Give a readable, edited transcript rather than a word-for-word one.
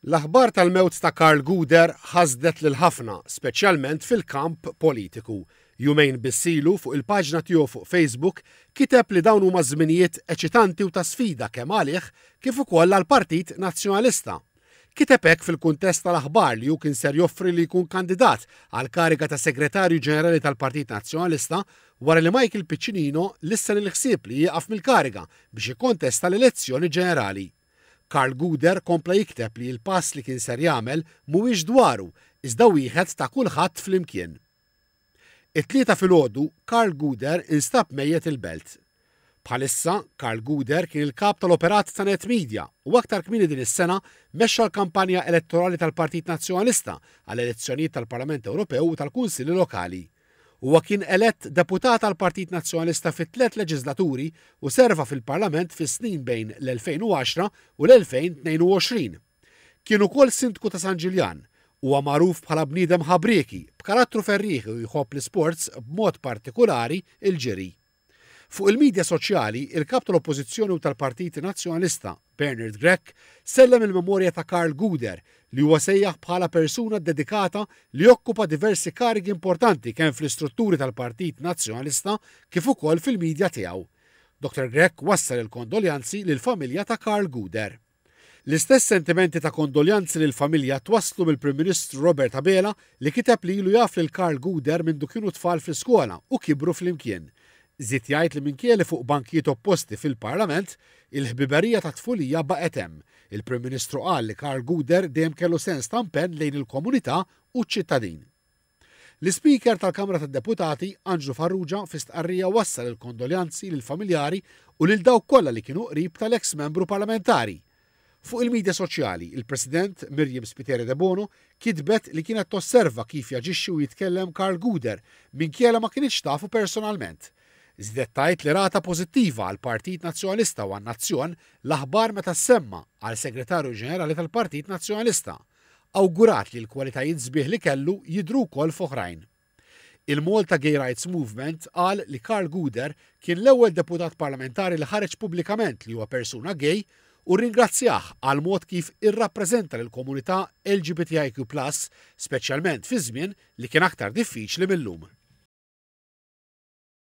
L-aħbar tal-mewt ta' Karl Guder ħasdet lil ħafna, speċjalment fil-kamp politiku. Jumejn bissilu fuq il-paġna tiegħu fuq Facebook kiteb li dawn huma żminijiet eċitanti u ta' sfida kemm għalih kif ukoll għall-Partit Nazzjonalista. Kiteb hekk fil-kuntest tal-aħbar li hu kien ser joffri li jkun kandidat għal kariga ta' Segretarju Ġenerali tal-Partit Nazzjonalista wara li Michael Piccinino lissa l-ħsieb li jieqaf mill-kariga biex jikkontesta l-elezzjoni ġenerali. Karl Guder kompla jikteb li l-pass li kien ser jagħmel mhuwiex dwaru, iżda wieħed ta' kulħadd flimkien. It-tlieta filgħodu Karl Guder instab mejjed il-belt. Bħalissa Karl Guder kien il-kap tal-operat ta' Net Media u aktar kmieni din is-sena mexxa l-kampanja elettorali tal-Partit Nazzjonalista għall elezzjonijiet tal-Parlament Ewropew u tal-Kunsilli Lokali. Huwa kien elett deputat tal-Partit Nazzjonalista fit-3 leġislaturi u serva fil-Parlament fis-snin bejn l-2010 u l-2022. Kien ukoll sindku ta' San Ġiljan huwa magħruf bħala bniedem ħabrieki b'karattru ferrieħi u jħobb l-isports b'mod partikolari il-ġiri. Fuq il-medja soċjali, il-kap tal-Oppożizzjoni u tal-Partit Nazzjonalista, Bernard Grech, sellem il-memorja ta' Karl Guder li huwa sejjaħ bħala persuna dedikata li okkupa diversi karigi importanti kemm fl-istrutturi tal-Partit Nazzjonalista kif ukoll fil-medja tiegħu. Dr. Grech wassal il-kondoljanzi lill-familja ta' Karl Guder. L-istess sentimenti ta' kondoljanzi lill-familja twasslu mill-Prim Ministru Robert Abela li kiteb li ilu jaf lil Karl Guder minn kienu tfal fl-iskola u kibru flimkien. Żied jgħid li minkejja fuq bankijiet opposti fil-Parlament, il-ħbiberija ta' tfulija baqgħet hemm. Il-Prim Ministru qal li Karl Guder dejjem kellu sens ta' impenn lejn il-komunità u ċ-ċittadin. L-Speaker tal-Kamra tad-Deputati, Anġlu Farrugia, fi stqarrija wassal il-kondoljanzi lill-familjari u lil dawk kollha li kienu qrib tal-eks membru parlamentari. Fuq il-medja soċjali, il-President Mirjam Spiteri de Bono kitbet li kienet tosserva kif jaġixxi u jitkellem Karl Guder minkejja ma kienx tafu personalment. Żidet tgħid li rata pożittiva għal Partit Nazzjonalista u għan-Nazzjon l-aħbar meta semma għal Segretarju Ġenerali tal-Partit Nazzjonalista. Awgurat li l-kwalitajiet sbieħ li kellu jidhru wkoll f'oħrajn. Il-Malta Gay Rights Movement qal li Karl Guder kien l-ewwel deputat parlamentari li ħareġ pubblikament li huwa persuna gay u ringrazzjah għal mod kif irrappreżenta lill-komunità LGBTIQ+, speċjalment fi żmien li kien aktar diffiċli millum.